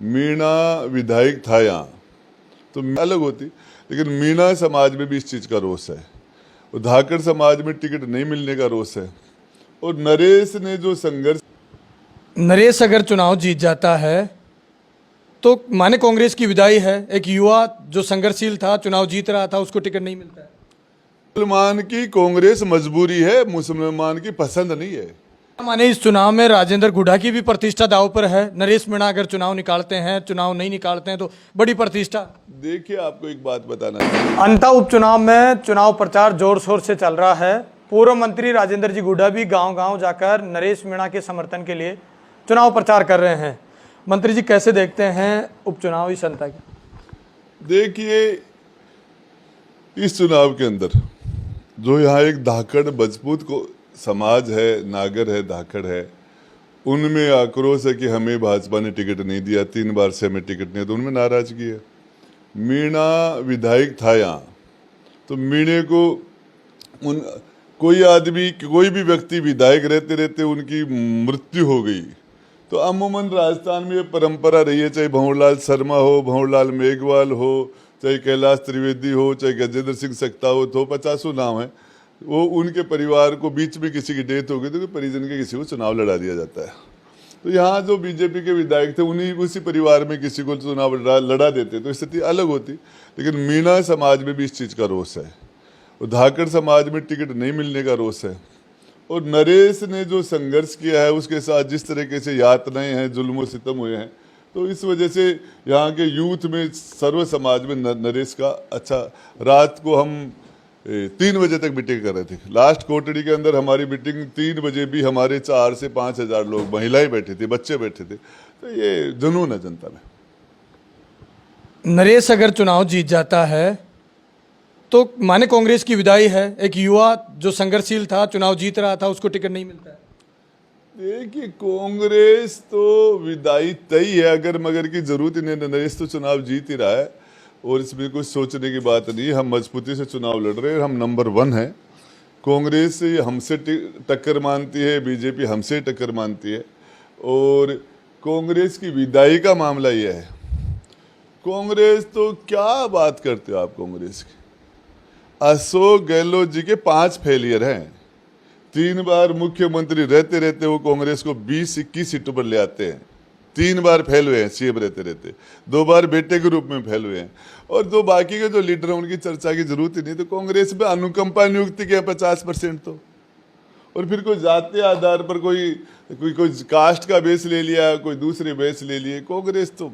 मीणा विधायक था यहाँ तो अलग होती, लेकिन मीणा समाज में भी इस चीज़ का रोष है और धाकड़ समाज में टिकट नहीं मिलने का रोष है। और नरेश ने जो संघर्ष, नरेश अगर चुनाव जीत जाता है तो माने कांग्रेस की विदाई है। एक युवा जो संघर्षशील था, चुनाव जीत रहा था, उसको टिकट नहीं मिलता है। मुसलमान की कांग्रेस मजबूरी है, मुसलमान की पसंद नहीं है। माने इस चुनाव में राजेंद्र गुढ़ा की भी प्रतिष्ठा दांव पर है। नरेश मीणा अगर चुनाव निकालते हैं, चुनाव नहीं निकालते हैं तो बड़ी प्रतिष्ठा। देखिए, आपको एक बात बताना चाहिए, अंता उपचुनाव में चुनाव प्रचार जोर शोर से चल रहा है। पूर्व मंत्री राजेंद्र जी गुढ़ा भी गांव-गांव जाकर नरेश मीणा के समर्थन के लिए चुनाव प्रचार कर रहे हैं। मंत्री जी, कैसे देखते हैं उपचुनावी जनता की? देखिए, इस चुनाव के अंदर जो यहाँ एक धाकड़ मजबूत को समाज है, नागर है, धाकड़ है, उनमें आक्रोश है कि हमें भाजपा ने टिकट नहीं दिया, 3 बार से हमें टिकट नहीं, तो उनमें नाराजगी है। मीणा विधायक था यहाँ तो मीणे को कोई आदमी, कोई भी व्यक्ति विधायक रहते रहते उनकी मृत्यु हो गई तो अमूमन राजस्थान में ये परंपरा रही है, चाहे भंवरलाल शर्मा हो, भंवरलाल मेघवाल हो, चाहे कैलाश त्रिवेदी हो, चाहे गजेंद्र सिंह सक्तावत हो, 50 नाम है, वो उनके परिवार को बीच में किसी की डेथ हो गई तो परिजन के किसी को चुनाव लड़ा दिया जाता है। तो यहाँ जो बीजेपी के विधायक थे उन्हीं उसी परिवार में किसी को चुनाव लड़ा देते तो स्थिति अलग होती। लेकिन मीणा समाज में भी इस चीज़ का रोष है और धाकड़ समाज में टिकट नहीं मिलने का रोष है। और नरेश ने जो संघर्ष किया है, उसके साथ जिस तरीके से यातनाएं हैं, जुल्म सितम हुए हैं, तो इस वजह से यहाँ के यूथ में, सर्व समाज में नरेश का अच्छा। रात को हम 3 बजे तक मीटिंग कर रहे थे। लास्ट कोटड़ी के अंदर हमारी मीटिंग 3 बजे भी हमारे 4 से 5 हज़ार लोग, महिलाएं बैठे थे, बच्चे बैठे थे। तो ये जुनून है जनता में। नरेश अगर चुनाव जीत जाता है तो माने कांग्रेस की विदाई है। एक युवा जो संघर्षशील था, चुनाव जीत रहा था, उसको टिकट नहीं मिलता है। देखिए, कांग्रेस तो विदाई तय है, अगर मगर की जरूरत ही नहीं। नरेश तो चुनाव जीत ही रहा है और इसमें कुछ सोचने की बात नहीं। हम मजबूती से चुनाव लड़ रहे हैं, हम नंबर 1 हैं। कांग्रेस हमसे टक्कर मानती है, बीजेपी हमसे टक्कर मानती है। और कांग्रेस की विदाई का मामला यह है, कांग्रेस तो क्या बात करते हो आप कांग्रेस की। अशोक गहलोत जी के 5 फेलियर हैं। 3 बार मुख्यमंत्री रहते रहते वो कांग्रेस को 20-21 सीटों पर ले आते हैं। 3 बार फेल हुए हैं सीएम रहते रहते, 2 बार बेटे के रूप में फेल हुए हैं। और जो बाकी के जो लीडर हैं उनकी चर्चा की जरूरत ही नहीं। तो कांग्रेस में अनुकंपा नियुक्ति के 50% तो, और फिर कोई जातीय आधार पर कोई कास्ट का बेस ले लिया, कोई दूसरे बेस ले लिए। कांग्रेस तो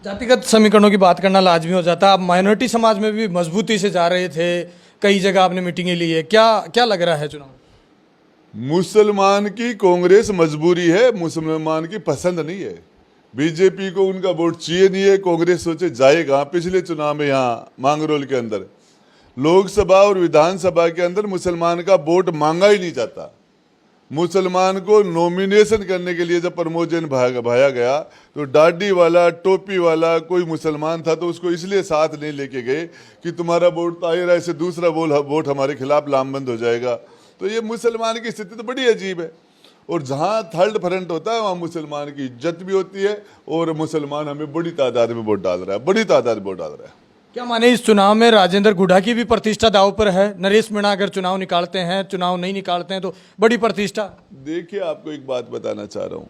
जातिगत समीकरणों की बात करना लाजमी हो जाता। आप माइनॉरिटी समाज में भी मजबूती से जा रहे थे, कई जगह आपने मीटिंगें ली है। क्या लग रहा है चुनाव? मुसलमान की कांग्रेस मजबूरी है, मुसलमान की पसंद नहीं है। बीजेपी को उनका वोट चाहिए नहीं है। कांग्रेस सोचे जाएगा। पिछले चुनाव में यहाँ मांगरोल के अंदर लोकसभा और विधानसभा के अंदर मुसलमान का वोट मांगा ही नहीं जाता। मुसलमान को नॉमिनेशन करने के लिए जब प्रमोद जैन भाया गया तो दाढ़ी वाला, टोपी वाला कोई मुसलमान था तो उसको इसलिए साथ नहीं लेके गए कि तुम्हारा वोट तो आ ही रहा है, इससे दूसरा वोट हमारे खिलाफ लामबंद हो जाएगा। तो ये मुसलमान की स्थिति तो बड़ी अजीब है। और जहाँ थर्ड फ्रंट होता है वहाँ मुसलमान की इज्जत भी होती है और मुसलमान हमें बड़ी तादाद में वोट डाल रहा है, बड़ी तादाद में वोट डाल रहा है। क्या माने इस चुनाव में राजेंद्र गुढ़ा की भी प्रतिष्ठा दांव पर है? नरेश मीणा अगर चुनाव निकालते हैं, चुनाव नहीं निकालते हैं तो बड़ी प्रतिष्ठा। देखिए, आपको एक बात बताना चाह रहा हूँ।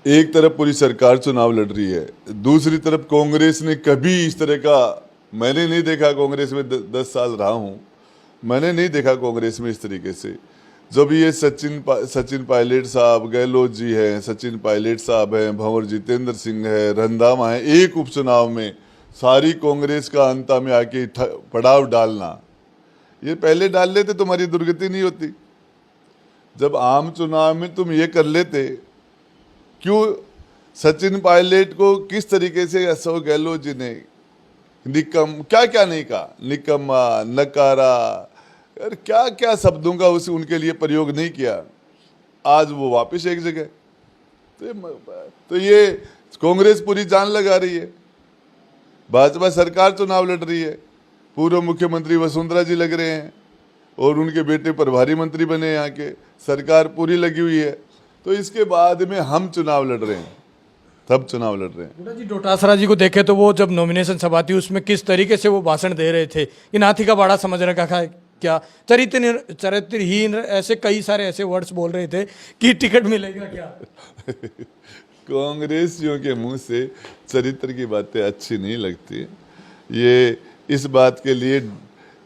एक तरफ पूरी सरकार चुनाव लड़ रही है, दूसरी तरफ कांग्रेस ने कभी इस तरह का मैंने नहीं देखा। कांग्रेस में 10 साल रहा हूँ, मैंने नहीं देखा कांग्रेस में इस तरीके से। जब ये सचिन पायलट साहब, गहलोत जी हैं, सचिन पायलट साहब हैं, भंवर जितेंद्र सिंह है, रंधावा है, एक उपचुनाव में सारी कांग्रेस का अंता में आके पड़ाव डालना, ये पहले डाल लेते तुम्हारी दुर्गति नहीं होती। जब आम चुनाव में तुम ये कर लेते, क्यों सचिन पायलट को किस तरीके से अशोक गहलोत जी ने क्या क्या नहीं कहा, निकम्मा, नकारा, यार क्या क्या शब्दों का उनके लिए प्रयोग नहीं किया। आज वो वापस एक जगह। तो ये कांग्रेस पूरी जान लगा रही है। भाजपा सरकार चुनाव लड़ रही है, पूर्व मुख्यमंत्री वसुंधरा जी लग रहे हैं और उनके बेटे प्रभारी मंत्री बने यहाँ के, सरकार पूरी लगी हुई है। तो इसके बाद में हम चुनाव लड़ रहे हैं। तब चुनाव लड़ रहे हैं। गुड्डा जी, डोटासरा जी को देखे तो वो जब नॉमिनेशन सभा थी उसमें किस तरीके से वो भाषण दे रहे थे कि नाथी का बाड़ा समझ रखा है क्या, चरित्रहीन, ऐसे कई सारे ऐसे वर्ड्स बोल रहे थे कि टिकट मिलेगा क्या। कांग्रेसियों के मुंह से चरित्र की बातें अच्छी नहीं लगती। ये इस बात के लिए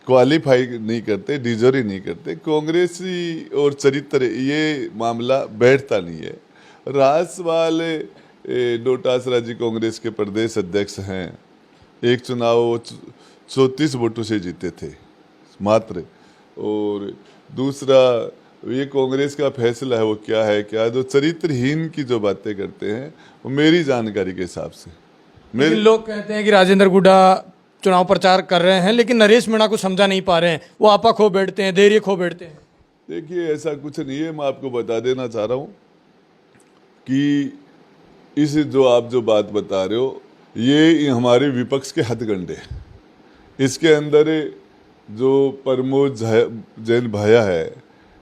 क्वालिफाई नहीं करते, डिजर्व ही नहीं करते। कांग्रेसी और चरित्र ये मामला बैठता नहीं है। राजपाल डोटासरा जी कांग्रेस के प्रदेश अध्यक्ष हैं। एक चुनाव 34 वोटों से जीते थे मात्र, और दूसरा ये कांग्रेस का फैसला है वो क्या है क्या, जो चरित्रहीन की जो बातें करते हैं वो मेरी जानकारी के हिसाब से लेकिन लोग कहते हैं कि राजेंद्र गुड्डा चुनाव प्रचार कर रहे हैं लेकिन नरेश मीणा को समझा नहीं पा रहे हैं, वो आपा खो बैठते हैं, धैर्य खो बैठते हैं। देखिए ऐसा कुछ नहीं है। मैं आपको बता देना चाह रहा हूँ कि इस जो बात बता रहे हो ये हमारे विपक्ष के हथकंडे हैं। इसके अंदर जो प्रमोद जैन भैया है,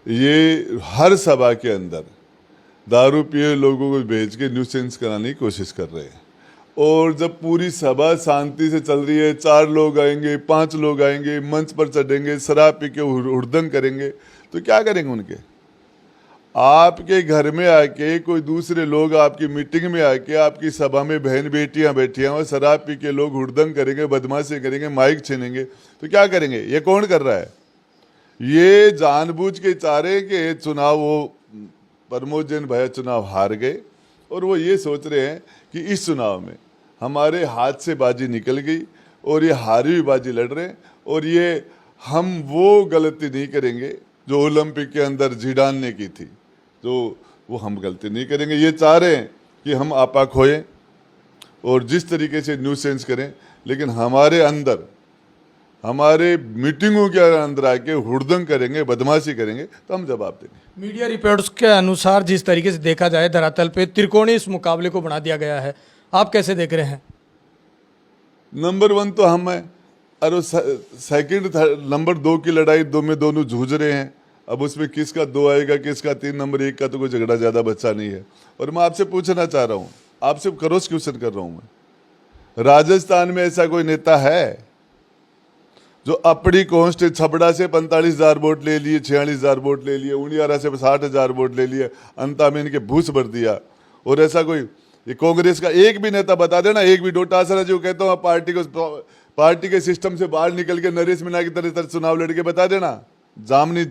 ये हर सभा के अंदर दारू पिए लोगों को भेज के न्यूसेंस कराने की कोशिश कर रहे हैं। और जब पूरी सभा शांति से चल रही है, 4 लोग आएंगे, 5 लोग आएंगे, मंच पर चढ़ेंगे, शराब पी के हुड़दंग करेंगे, तो क्या करेंगे उनके? आपके घर में आके कोई दूसरे लोग आपकी मीटिंग में आके आपकी सभा में बहन बेटियां बैठी और शराब पी के लोग हुड़दंग करेंगे, बदमाशी करेंगे, माइक छीनेंगे, तो क्या करेंगे? ये कौन कर रहा है? ये जानबूझ के चाह रहे कि चुनाव, वो प्रमोद जैन भैया चुनाव हार गए और वो ये सोच रहे हैं कि इस चुनाव में हमारे हाथ से बाजी निकल गई और ये हारी हुई बाजी लड़ रहे हैं, और ये हम वो गलती नहीं करेंगे जो ओलंपिक के अंदर जिडान ने की थी, तो वो हम गलती नहीं करेंगे। ये चाह रहे हैं कि हम आपा खोएं और जिस तरीके से न्यूसेंस करें, लेकिन हमारे अंदर, हमारे मीटिंगों के अंदर आके हुड़दंग करेंगे, बदमाशी करेंगे, तो हम जवाब देंगे। मीडिया रिपोर्ट्स के अनुसार जिस तरीके से देखा जाए धरातल पे त्रिकोणीय इस मुकाबले को बना दिया गया है, आप कैसे देख रहे हैं? नंबर 1 तो हम हैं, और सेकंड नंबर 2 की लड़ाई दो में दोनों जूझ रहे हैं। अब उसमें किसका 2 आएगा, किसका 3, नंबर 1 का तो कोई झगड़ा ज़्यादा बच्चा नहीं है। और मैं आपसे पूछना चाह रहा हूँ, आपसे क्रॉस क्वेश्चन कर रहा हूँ मैं, राजस्थान में ऐसा कोई नेता है जो अपनी कॉन्स्ट छबड़ा से 45,000 वोट ले लिए, 46,000 वोट ले लिए, उनियारा से 60,000 वोट ले लिए, अंता में इनके भूस भर दिया? और ऐसा कोई ये कांग्रेस का एक भी नेता बता देना, एक भी डोटासरा जो कहता हूँ पार्टी के सिस्टम से बाहर निकल के नरेश मीणा की तरह चुनाव लड़के बता देना। जामनी,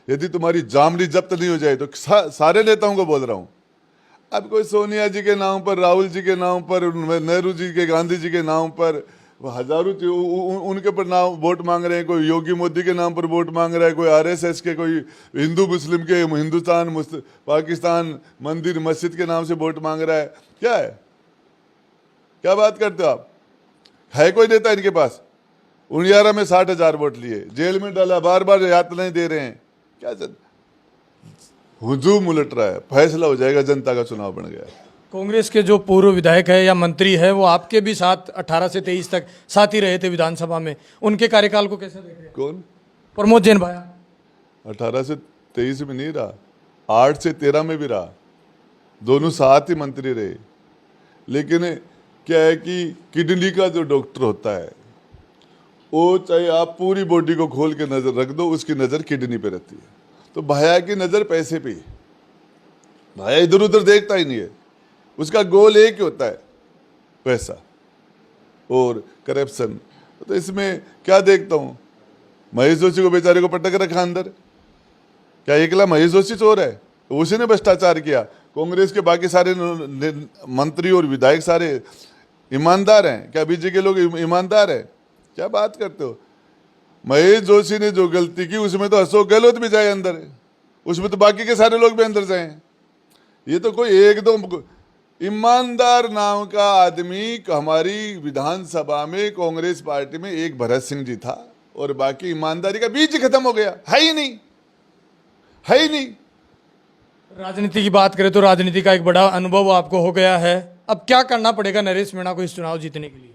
यदि तुम्हारी जामनी जब्त नहीं हो जाए तो सारे नेताओं को बोल रहा हूँ। अब कोई सोनिया जी के नाम पर, राहुल जी के नाम पर, नेहरू जी के, गांधी जी के नाम पर हजारों उनके पर नाम वोट मांग रहे हैं। कोई योगी मोदी के नाम पर वोट मांग रहा है, कोई आरएसएस के, कोई हिंदू मुस्लिम के, हिंदुस्तान पाकिस्तान मंदिर मस्जिद के नाम से वोट मांग रहा है। क्या है? क्या बात करते हो आप? है कोई नेता इनके पास? उनियारा में 60,000 वोट लिए, जेल में डाला, बार बार यातनाएं दे रहे हैं। क्या हुजूम उलट रहा है, फैसला हो जाएगा, जनता का चुनाव बन गया। कांग्रेस के जो पूर्व विधायक है या मंत्री है, वो आपके भी साथ 18 से 23 तक साथ ही रहे थे विधानसभा में, उनके कार्यकाल को कैसे देख रहे हैं? कौन? प्रमोद जैन भैया 18 से 23 में नहीं रहा, 8 से 13 में भी रहा, दोनों साथ ही मंत्री रहे। लेकिन क्या है कि किडनी का जो डॉक्टर होता है, वो चाहे आप पूरी बॉडी को खोल के नजर रख दो, उसकी नजर किडनी पे रहती है। तो भैया की नजर पैसे पे ही, भैया इधर उधर देखता ही नहीं है, उसका गोल एक ही होता है, पैसा और करप्शन। तो इसमें क्या देखता हूं, महेश जोशी को बेचारे को पटक रखा अंदर। क्या एकला महेश जोशी चोर है? उसी ने भ्रष्टाचार किया। कांग्रेस के बाकी सारे मंत्री और विधायक सारे ईमानदार हैं क्या? बीजेपी के लोग ईमानदार हैं? क्या बात करते हो? महेश जोशी ने जो गलती की उसमें तो अशोक गहलोत भी जाए अंदर, उसमें तो बाकी के सारे लोग भी अंदर जाए। ये तो कोई एक दो ईमानदार नाम का आदमी हमारी विधानसभा में कांग्रेस पार्टी में एक भरत सिंह जी था, और बाकी ईमानदारी का बीज खत्म हो गया, है ही नहीं, है ही नहीं। राजनीति की बात करें तो राजनीति का एक बड़ा अनुभव आपको हो गया है, अब क्या करना पड़ेगा नरेश मीणा को इस चुनाव जीतने के लिए?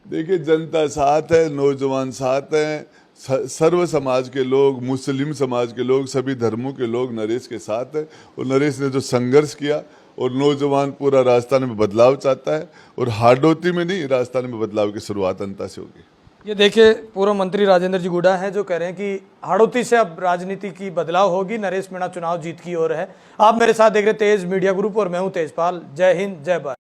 देखिए, जनता साथ है, नौजवान साथ हैं, सर्व समाज के लोग, मुस्लिम समाज के लोग, सभी धर्मों के लोग नरेश के साथ हैं। और नरेश ने जो संघर्ष किया और नौजवान पूरा राजस्थान में बदलाव चाहता है, और हाडोती में नहीं, राजस्थान में बदलाव की शुरुआत अंता से होगी। ये देखिए पूर्व मंत्री राजेंद्र जी गुडा हैं जो कह रहे हैं कि हाड़ौती से अब राजनीति की बदलाव होगी, नरेश मीणा चुनाव जीत की ओर है। आप मेरे साथ देख रहे तेज मीडिया ग्रुप और मैं हूं तेजपाल। जय हिंद, जय भारत।